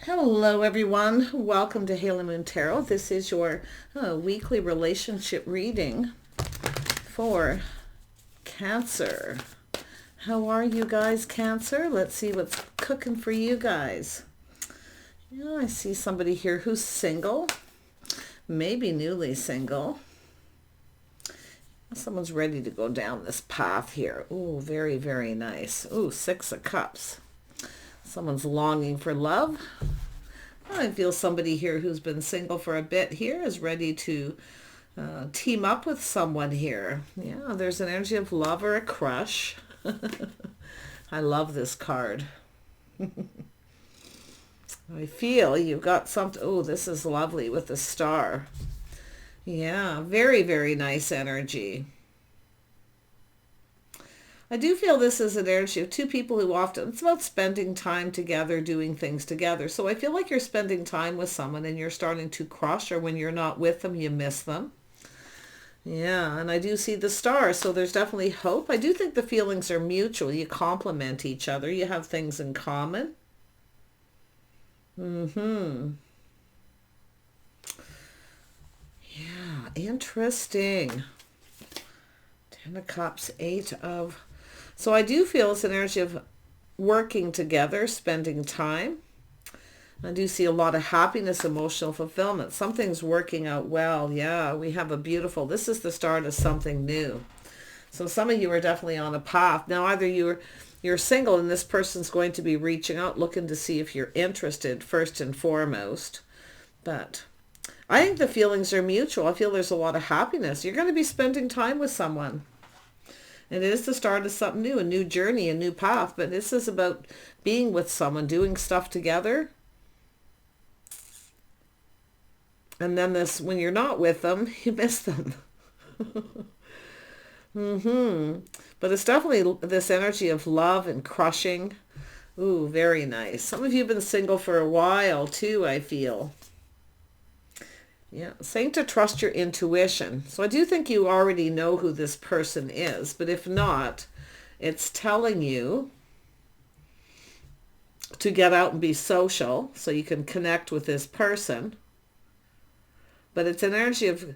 Hello everyone, welcome to Halo Moon Tarot. This is your weekly relationship reading for Cancer. How are you guys, Cancer? Let's see what's cooking for you guys. Yeah, I see somebody here who's single, maybe newly single. Someone's ready to go down this path here. Ooh, very, very nice. Ooh, Six of Cups. Someone's longing for love. I feel somebody here who's been single for a bit here is ready to team up with someone here. Yeah, there's an energy of love or a crush. I love this card. I feel you've got something. Oh, this is lovely with the star. Yeah, very, very nice energy. I do feel this is an energy of two people who often, it's about spending time together, doing things together. So I feel like you're spending time with someone and you're starting to crush, or when you're not with them, you miss them. Yeah, and I do see the star, so there's definitely hope. I do think the feelings are mutual. You complement each other. You have things in common. Yeah, interesting. Ten of Cups, Eight of... So I do feel it's an energy of working together, spending time. I do see a lot of happiness, emotional fulfillment. Something's working out well. Yeah, we have a beautiful... This is the start of something new. So some of you are definitely on a path. Now either you're single and this person's going to be reaching out, looking to see if you're interested first and foremost. But I think the feelings are mutual. I feel there's a lot of happiness. You're going to be spending time with someone. It is the start of something new, a new journey, a new path. But this is about being with someone, doing stuff together. And then this, when you're not with them, you miss them. But it's definitely this energy of love and crushing. Ooh, very nice. Some of you have been single for a while too, I feel. Yeah, saying to trust your intuition. So I do think you already know who this person is, but if not, it's telling you to get out and be social so you can connect with this person. But it's an energy of,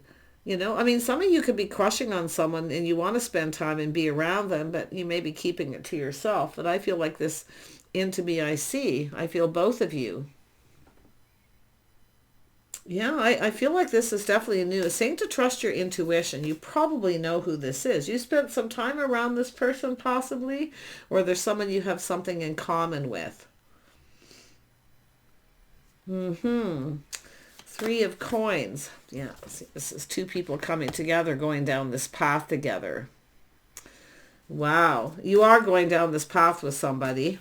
I mean, some of you could be crushing on someone and you want to spend time and be around them, but you may be keeping it to yourself. But I feel like this into me, I feel both of you. Yeah, I feel like this is definitely a new, saying to trust your intuition. You probably know who this is. You spent some time around this person possibly, or there's someone you have something in common with. Three of Coins. Yeah, see, this is two people coming together, going down this path together. Wow, you are going down this path with somebody.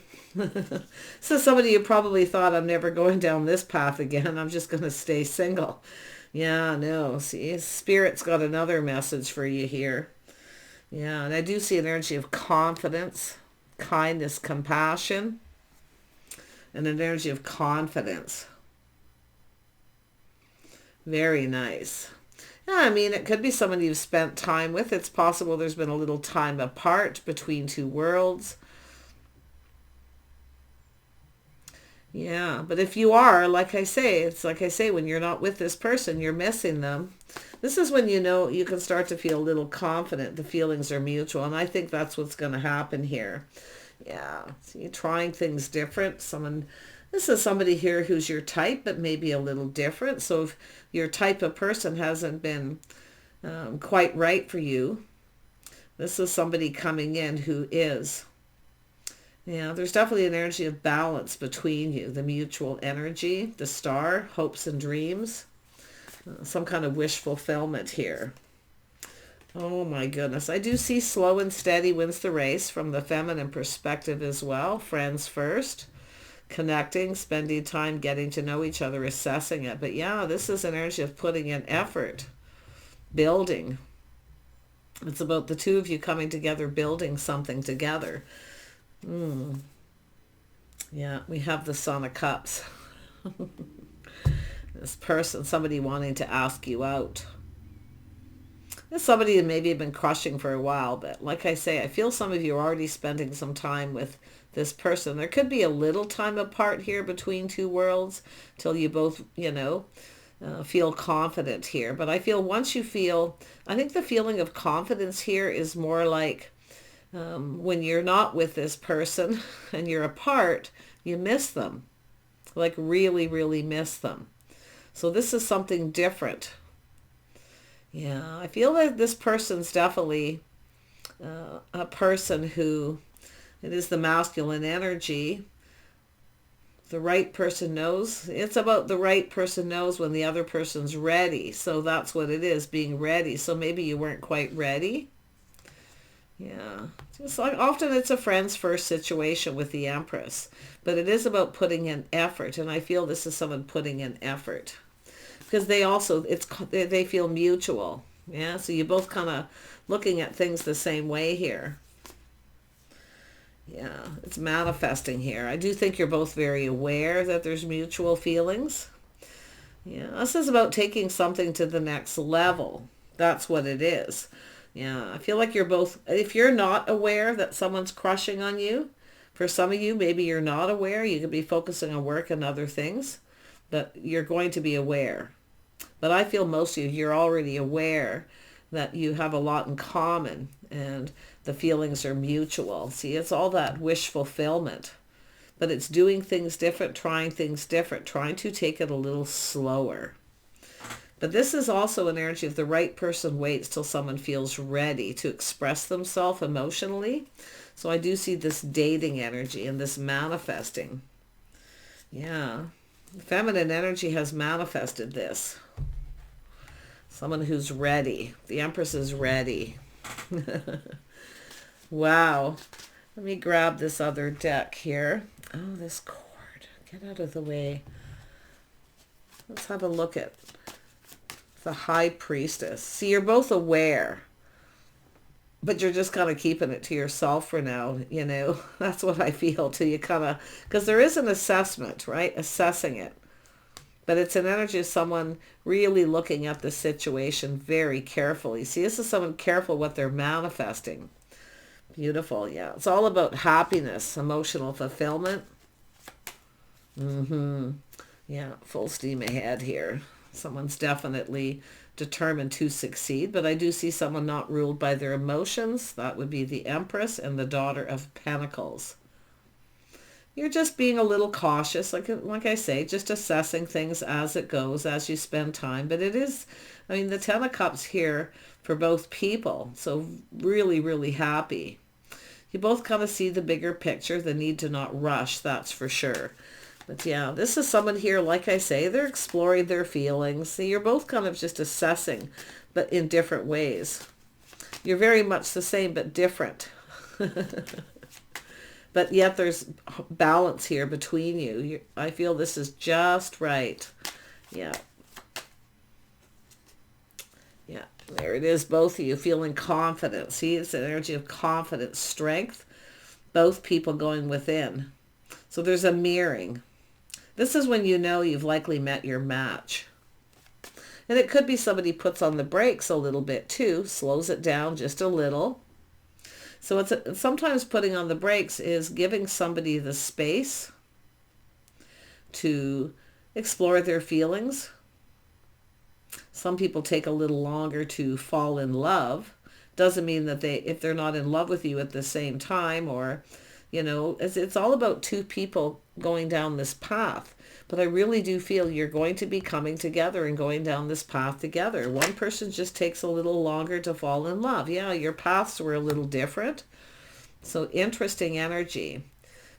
So somebody you probably thought, I'm never going down this path again. I'm just going to stay single. Yeah, no. See, Spirit's got another message for you here. Yeah, and I do see an energy of confidence, kindness, compassion, and an energy of confidence. Very nice. Yeah, I mean, it could be someone you've spent time with. It's possible there's been a little time apart between two worlds. Yeah, but if you are, like I say, it's like I say, when you're not with this person, you're missing them. This is when you can start to feel a little confident. The feelings are mutual, and I think that's what's going to happen here. Yeah, so you're trying things different. This is somebody here who's your type, but maybe a little different. So if your type of person hasn't been quite right for you, this is somebody coming in who is. Yeah, there's definitely an energy of balance between you, the mutual energy, the star, hopes and dreams, some kind of wish fulfillment here. Oh my goodness. I do see slow and steady wins the race from the feminine perspective as well. Friends first, connecting, spending time, getting to know each other, assessing it. But yeah, this is an energy of putting in effort, building. It's about the two of you coming together, building something together. Yeah, we have the Son of Cups. This person, somebody wanting to ask you out. There's somebody that maybe have been crushing for a while, but like I say, I feel some of you are already spending some time with this person. There could be a little time apart here between two worlds till you both, feel confident here. But I feel once you feel, I think the feeling of confidence here is more like when you're not with this person and you're apart, you miss them, like really, really miss them. So this is something different. Yeah, I feel that this person's definitely a person who, it is the masculine energy. The right person knows. It's about the right person knows when the other person's ready. So that's what it is, being ready. So maybe you weren't quite ready. Yeah, just like often it's a friend's first situation with the Empress, but it is about putting in effort, and I feel this is someone putting in effort because they also they feel mutual. Yeah, so you both kind of looking at things the same way here. Yeah, it's manifesting here. I do think you're both very aware that there's mutual feelings. Yeah, this is about taking something to the next level. That's what it is. Yeah, I feel like you're both, if you're not aware that someone's crushing on you, for some of you, maybe you're not aware. You could be focusing on work and other things, but you're going to be aware. But I feel most of you, you're already aware that you have a lot in common and the feelings are mutual. See, it's all that wish fulfillment, but it's doing things different, trying to take it a little slower. But this is also an energy of the right person waits till someone feels ready to express themselves emotionally. So I do see this dating energy and this manifesting. Yeah. The feminine energy has manifested this. Someone who's ready. The Empress is ready. Wow. Let me grab this other deck here. Oh, this cord. Get out of the way. Let's have a look at the High Priestess. See, you're both aware, but you're just kind of keeping it to yourself for now, That's what I feel, till you kind of, because there is an assessment, right? Assessing it. But it's an energy of someone really looking at the situation very carefully. See, this is someone careful what they're manifesting. Beautiful, yeah. It's all about happiness, emotional fulfillment. Yeah, full steam ahead here. Someone's definitely determined to succeed, but I do see someone not ruled by their emotions. That would be the Empress and the Daughter of Pentacles. You're just being a little cautious, like I say, just assessing things as it goes, as you spend time. But it is, the Ten of Cups here for both people. So really, really happy. You both kind of see the bigger picture, the need to not rush, that's for sure. But yeah, this is someone here, like I say, they're exploring their feelings. See, you're both kind of just assessing, but in different ways. You're very much the same, but different. But yet there's balance here between you. I feel this is just right. Yeah. Yeah, there it is, both of you feeling confident. See, it's an energy of confidence, strength, both people going within. So there's a mirroring. This is when you know you've likely met your match. And it could be somebody puts on the brakes a little bit too, slows it down just a little. So sometimes putting on the brakes is giving somebody the space to explore their feelings. Some people take a little longer to fall in love. Doesn't mean that if they're not in love with you at the same time, or, it's all about two people going down this path. But I really do feel you're going to be coming together and going down this path together. One person just takes a little longer to fall in love. Yeah, your paths were a little different. So interesting energy.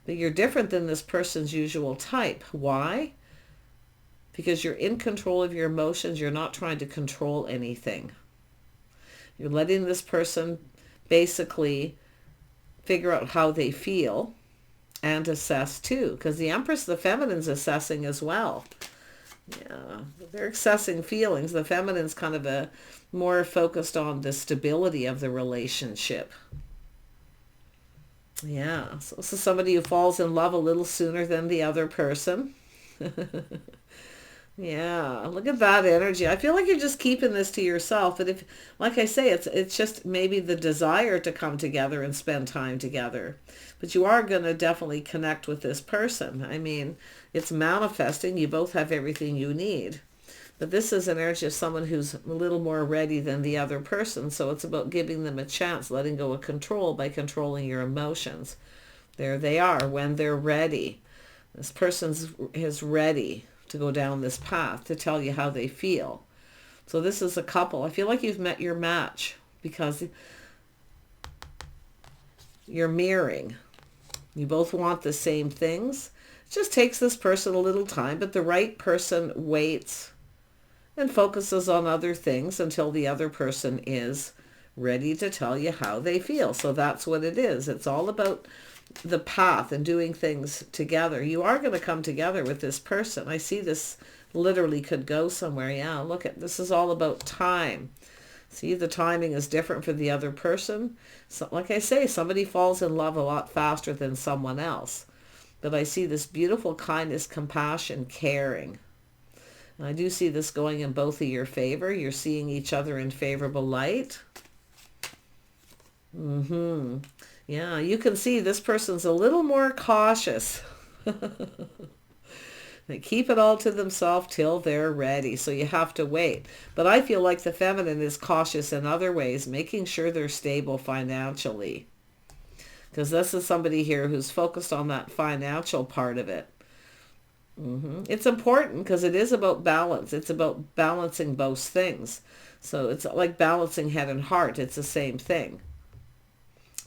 But you're different than this person's usual type. Why? Because you're in control of your emotions. You're not trying to control anything. You're letting this person basically figure out how they feel and assess too. Because the Empress, the feminine's assessing as well. Yeah, they're assessing feelings. The feminine's kind of more focused on the stability of the relationship. Yeah, so this is somebody who falls in love a little sooner than the other person. Yeah, look at that energy. I feel like you're just keeping this to yourself. But if, like I say, it's just maybe the desire to come together and spend time together. But you are going to definitely connect with this person. I mean, it's manifesting. You both have everything you need. But this is an energy of someone who's a little more ready than the other person. So it's about giving them a chance, letting go of control by controlling your emotions. There they are when they're ready. This is ready to go down this path to tell you how they feel. So this is a couple. I feel like you've met your match because you're mirroring. You both want the same things. It just takes this person a little time, but the right person waits and focuses on other things until the other person is ready to tell you how they feel. So that's what it is. It's all about the path and doing things together. You are going to come together with this person. I see this literally could go somewhere. Yeah, look at this is all about time. See, the timing is different for the other person. So, like I say, somebody falls in love a lot faster than someone else. But I see this beautiful kindness, compassion, caring. And I do see this going in both of your favor. You're seeing each other in favorable light. Yeah, you can see this person's a little more cautious. They keep it all to themselves till they're ready. So you have to wait. But I feel like the feminine is cautious in other ways, making sure they're stable financially. Because this is somebody here who's focused on that financial part of it. It's important because it is about balance. It's about balancing both things. So it's like balancing head and heart. It's the same thing.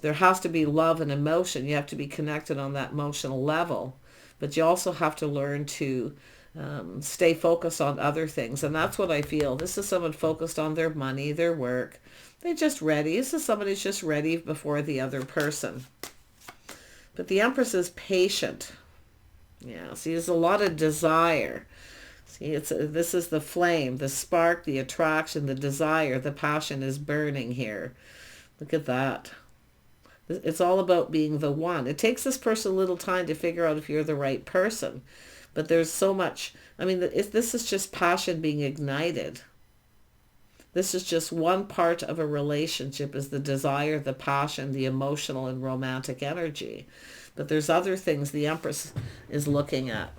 There has to be love and emotion. You have to be connected on that emotional level. But you also have to learn to stay focused on other things. And that's what I feel. This is someone focused on their money, their work. They're just ready. This is somebody who's just ready before the other person. But the Empress is patient. Yeah, see, there's a lot of desire. See, this is the flame, the spark, the attraction, the desire, the passion is burning here. Look at that. It's all about being the one. It takes this person a little time to figure out if you're the right person. But there's so much. I mean, this is just passion being ignited. This is just one part of a relationship is the desire, the passion, the emotional and romantic energy. But there's other things the Empress is looking at.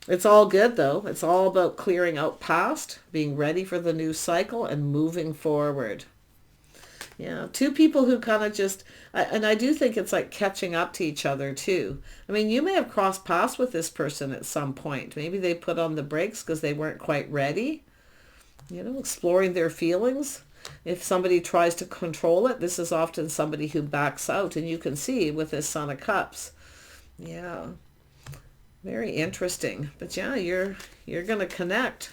It's all good, though. It's all about clearing out past, being ready for the new cycle, and moving forward. Yeah, two people who kind of just, and I do think it's like catching up to each other, too. I mean, you may have crossed paths with this person at some point. Maybe they put on the brakes because they weren't quite ready. You know, exploring their feelings. If somebody tries to control it, this is often somebody who backs out. And you can see with this Son of Cups. Yeah. Very interesting. But yeah, you're going to connect.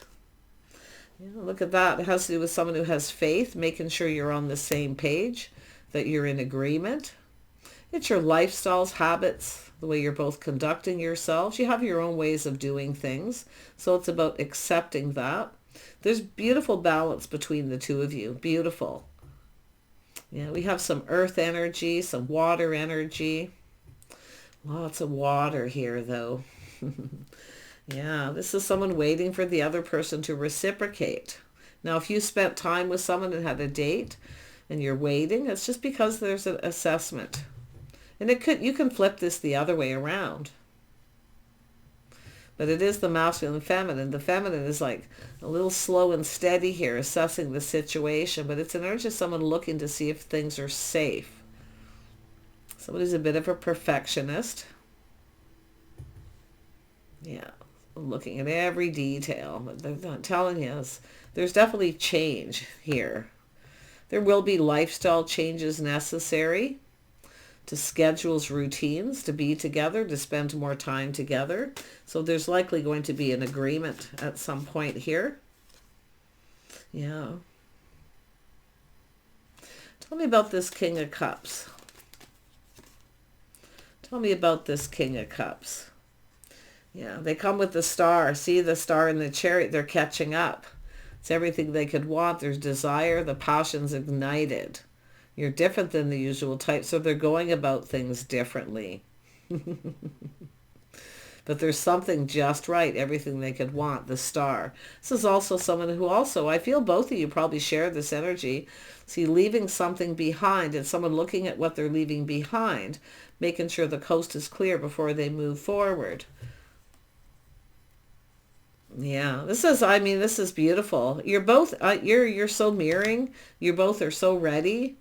Yeah, look at that. It has to do with someone who has faith, making sure you're on the same page, that you're in agreement. It's your lifestyles, habits, the way you're both conducting yourselves. You have your own ways of doing things. So it's about accepting that. There's beautiful balance between the two of you. Beautiful. Yeah, we have some earth energy, some water energy. Lots of water here, though. Yeah, this is someone waiting for the other person to reciprocate. Now, if you spent time with someone and had a date and you're waiting, it's just because there's an assessment. And you can flip this the other way around. But it is the masculine and feminine. The feminine is like a little slow and steady here, assessing the situation. But it's an energy of someone looking to see if things are safe. Somebody's a bit of a perfectionist. Yeah, looking at every detail. But they're not telling you. There's definitely change here. There will be lifestyle changes necessary to schedules, routines, to be together, to spend more time together. So there's likely going to be an agreement at some point here. Yeah. Tell me about this King of Cups. Tell me about this King of Cups. Yeah, they come with the star. See the star in the chariot? They're catching up. It's everything they could want. There's desire. The passion's ignited. You're different than the usual type, so they're going about things differently. but there's something just right, everything they could want, the Star. This is also someone who also, I feel both of you probably share this energy. See, leaving something behind, and someone looking at what they're leaving behind, making sure the coast is clear before they move forward. Yeah, this is beautiful. You're both, you're so mirroring. You both are so ready.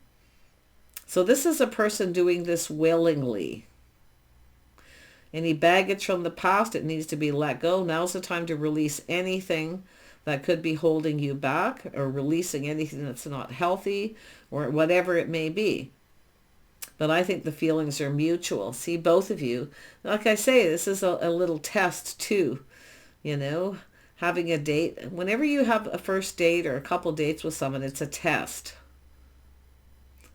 So this is a person doing this willingly. Any baggage from the past, it needs to be let go. Now's the time to release anything that could be holding you back, or releasing anything that's not healthy, or whatever it may be. But I think the feelings are mutual. See, both of you, like I say, this is a little test too. You know, having a date. Whenever you have a first date or a couple dates with someone, it's a test.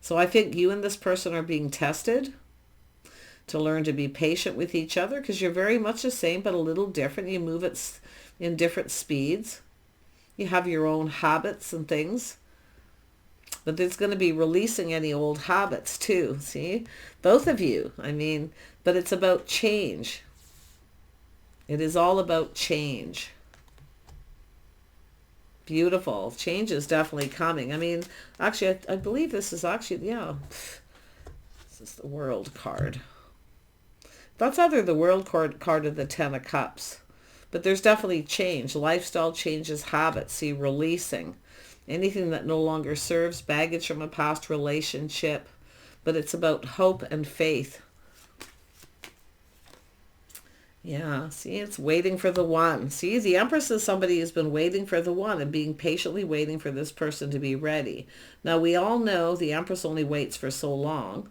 So I think you and this person are being tested to learn to be patient with each other, because you're very much the same but a little different. You move at in different speeds. You have your own habits and things. But there's going to be releasing any old habits too. See? Both of you. But it's about change. It is all about change. Beautiful. Change is definitely coming. Actually, I believe this is actually, yeah. This is the World card. That's either the World card or the Ten of Cups. But there's definitely change. Lifestyle changes, habits. See, releasing anything that no longer serves, baggage from a past relationship. But it's about hope and faith. Yeah, see, it's waiting for the one. See, the Empress is somebody who's been waiting for the one and being patiently waiting for this person to be ready. Now, we all know the Empress only waits for so long.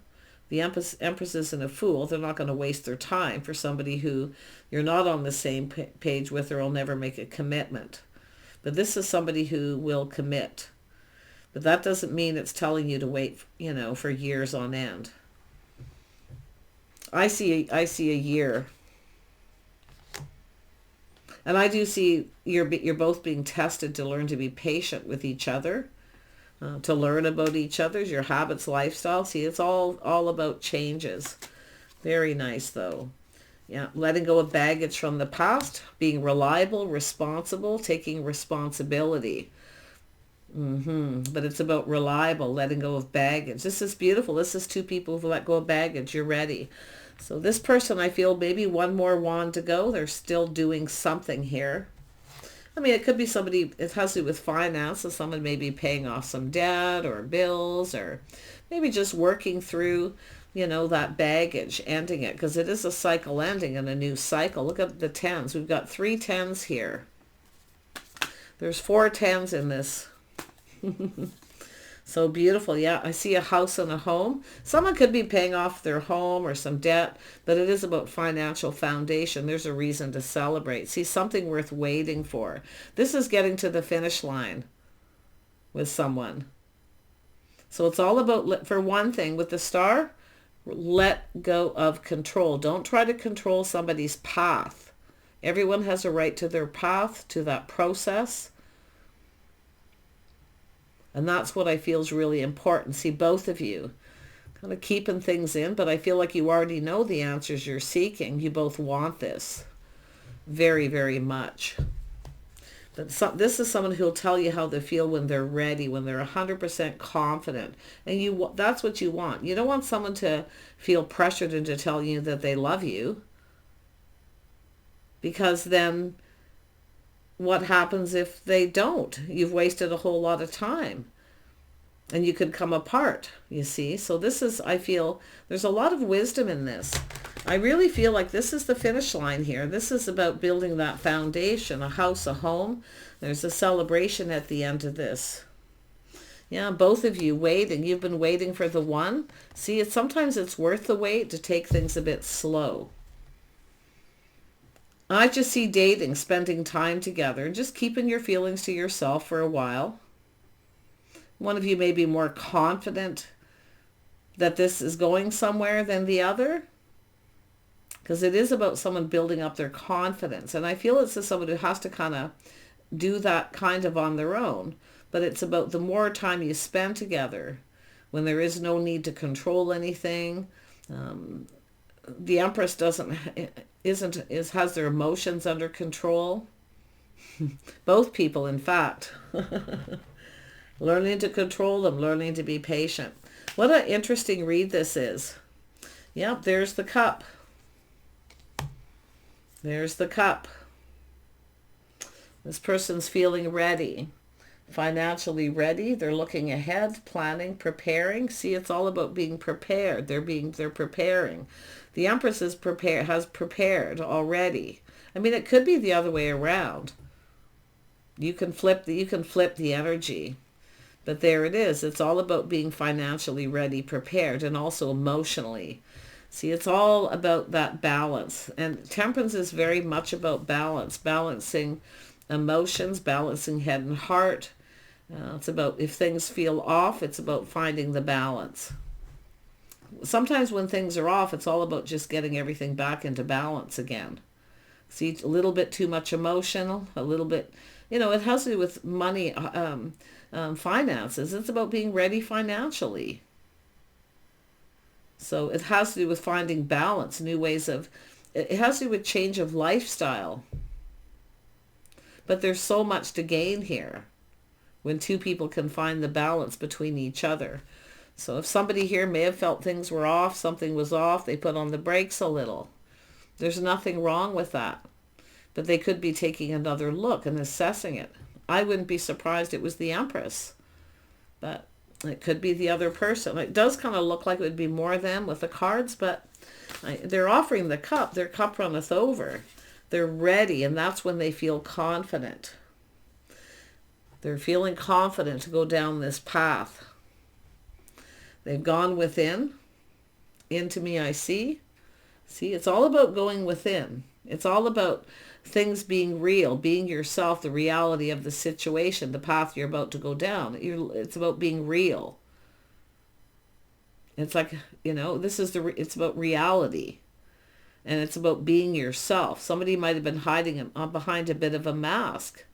The Empress isn't a fool. They're not going to waste their time for somebody who you're not on the same page with, or will never make a commitment. But this is somebody who will commit. But that doesn't mean it's telling you to wait, for years on end. I see a year. And I do see you're both being tested to learn to be patient with each other, to learn about each other's, your habits, lifestyle. See, it's all about changes. Very nice, though. Yeah, letting go of baggage from the past, being reliable, responsible, taking responsibility. But it's about reliable, letting go of baggage. This is beautiful. This is two people who've let go of baggage. You're ready. So this person, I feel maybe one more wand to go. They're still doing something here. It could be somebody, it has to do with finance. So someone may be paying off some debt or bills, or maybe just working through, that baggage, ending it. Because it is a cycle ending and a new cycle. Look at the tens. We've got 3 tens here. There's 4 tens in this. So beautiful. Yeah, I see a house and a home. Someone could be paying off their home or some debt, but it is about financial foundation. There's a reason to celebrate. See, something worth waiting for. This is getting to the finish line with someone. So it's all about, for one thing, with the Star, let go of control. Don't try to control somebody's path. Everyone has a right to their path, to that process. And that's what I feel is really important. See, both of you kind of keeping things in, but I feel like you already know the answers you're seeking. You both want this very, very much. But this is someone who'll tell you how they feel when they're ready, when they're 100% confident. And that's what you want. You don't want someone to feel pressured into telling you that they love you. Because then what happens if they don't? You've wasted a whole lot of time. And you could come apart, you see. So this is, I feel, there's a lot of wisdom in this. I really feel like this is the finish line here. This is about building that foundation, a house, a home. There's a celebration at the end of this. Yeah, both of you waiting. You've been waiting for the one. See, sometimes it's worth the wait to take things a bit slow. I just see dating, spending time together, and just keeping your feelings to yourself for a while. One of you may be more confident that this is going somewhere than the other, because it is about someone building up their confidence. And I feel it's someone who has to kind of do that kind of on their own. But it's about the more time you spend together, when there is no need to control anything. The Empress doesn't, has their emotions under control. Both people, in fact. Learning to control them, learning to be patient. What an interesting read this is. Yep, there's the cup. There's the cup. This person's feeling ready, financially ready. They're looking ahead, planning, preparing. See, it's all about being prepared. They're preparing. The Empress has prepared already. I mean, it could be the other way around. You can flip the energy. But there it is. It's all about being financially ready, prepared, and also emotionally. See, it's all about that balance. And Temperance is very much about balance, balancing emotions, balancing head and heart. It's about, if things feel off, it's about finding the balance. Sometimes when things are off, it's all about just getting everything back into balance again. See, a little bit too much emotional, a little bit, it has to do with money, finances. It's about being ready financially. So it has to do with finding balance, new ways of, it has to do with change of lifestyle. But there's so much to gain here when two people can find the balance between each other. So if somebody here may have felt things were off, something was off, they put on the brakes a little. There's nothing wrong with that. But they could be taking another look and assessing it. I wouldn't be surprised it was the Empress. But it could be the other person. It does kind of look like it would be more them with the cards, but they're offering the cup. Their cup runneth over. They're ready, and that's when they feel confident. They're feeling confident to go down this path. They've gone within. Into me I see. See, it's all about going within. It's all about things being real, being yourself, the reality of the situation, the path you're about to go down. It's about being real. It's like, it's about reality. And it's about being yourself. Somebody might have been hiding behind a bit of a mask.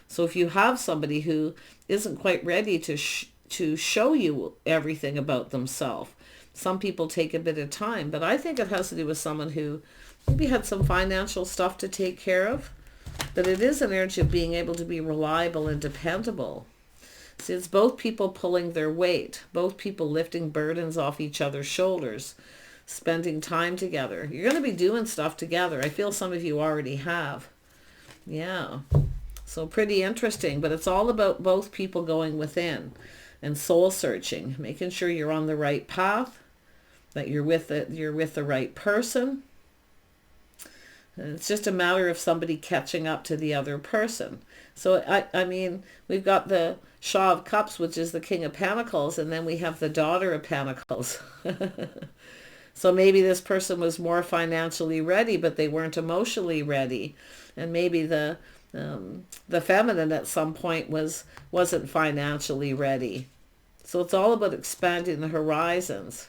So if you have somebody who isn't quite ready to show you everything about themselves, some people take a bit of time. But I think it has to do with someone who maybe had some financial stuff to take care of. But it is an energy of being able to be reliable and dependable. See, it's both people pulling their weight, both people lifting burdens off each other's shoulders, spending time together. You're going to be doing stuff together. I feel some of you already have. Yeah. So pretty interesting. But it's all about both people going within and soul searching, making sure you're on the right path, that you're with the right person. And it's just a matter of somebody catching up to the other person. So, I mean, we've got the Shaw of Cups, which is the King of Pentacles, and then we have the Daughter of Pentacles. So maybe this person was more financially ready, but they weren't emotionally ready. And maybe the feminine at some point wasn't financially ready. So it's all about expanding the horizons.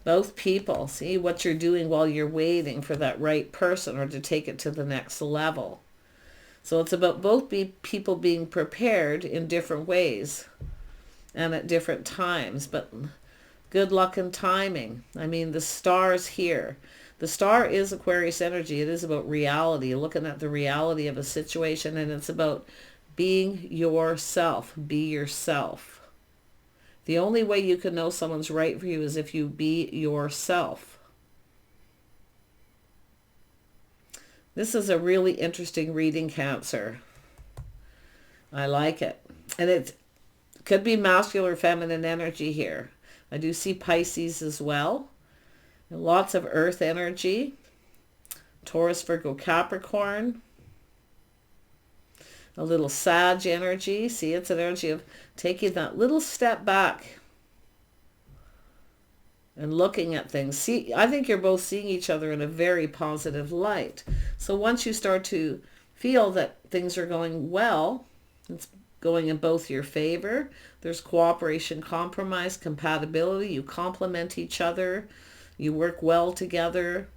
Both people, see what you're doing while you're waiting for that right person or to take it to the next level. So it's about both people being prepared in different ways and at different times. But good luck and timing. I mean, the star's here. The star is Aquarius energy. It is about reality, looking at the reality of a situation, and it's about being yourself. Be yourself. The only way you can know someone's right for you is if you be yourself. This is a really interesting reading, Cancer. I like it. And it could be masculine or feminine energy here. I do see Pisces as well. And lots of earth energy. Taurus, Virgo, Capricorn. A little Sag energy. See, it's an energy of taking that little step back and looking at things. See, I think you're both seeing each other in a very positive light. So once you start to feel that things are going well, it's going in both your favor. There's cooperation, compromise, compatibility. You complement each other. You work well together.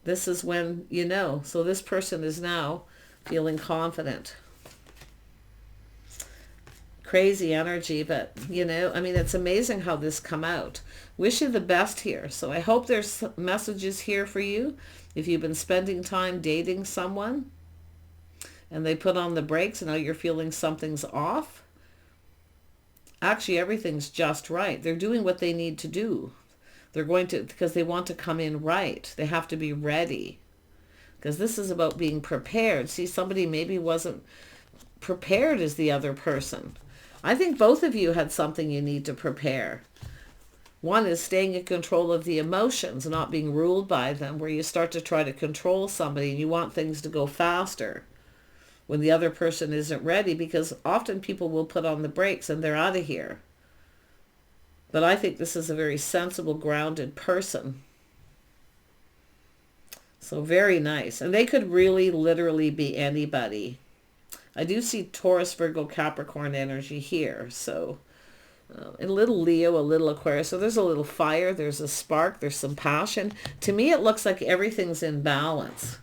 This is when you know. So this person is now feeling confident. Crazy energy, but you know, I mean, it's amazing how this come out. Wish you the best here. So I hope there's messages here for you. If you've been spending time dating someone and they put on the brakes and now you're feeling something's off, actually everything's just right. They're doing what they need to do. They're going to, because they want to come in right. They have to be ready. Because this is about being prepared. See, somebody maybe wasn't prepared as the other person. I think both of you had something you need to prepare. One is staying in control of the emotions, not being ruled by them, where you start to try to control somebody and you want things to go faster when the other person isn't ready, because often people will put on the brakes and they're out of here. But I think this is a very sensible, grounded person. So very nice. And they could really literally be anybody. I do see Taurus, Virgo, Capricorn energy here. So a little Leo, a little Aquarius. So there's a little fire. There's a spark. There's some passion. To me, it looks like everything's in balance.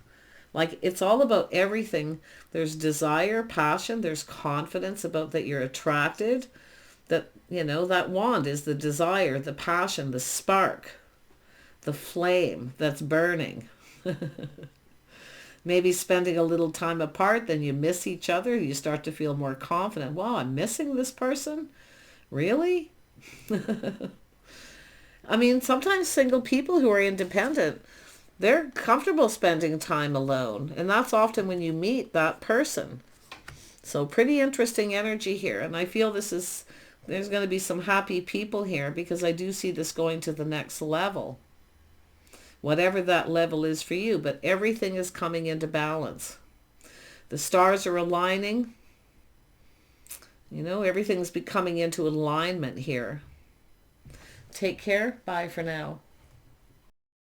Like it's all about everything. There's desire, passion. There's confidence about that you're attracted. That, you know, that wand is the desire, the passion, the spark, the flame that's burning. Maybe spending a little time apart, then you miss each other. You start to feel more confident. Wow, I'm missing this person? Really? I mean, sometimes single people who are independent, they're comfortable spending time alone. And that's often when you meet that person. So pretty interesting energy here. And I feel there's going to be some happy people here, because I do see this going to the next level. Whatever that level is for you, but everything is coming into balance. The stars are aligning. You know, everything's becoming into alignment here. Take care. Bye for now.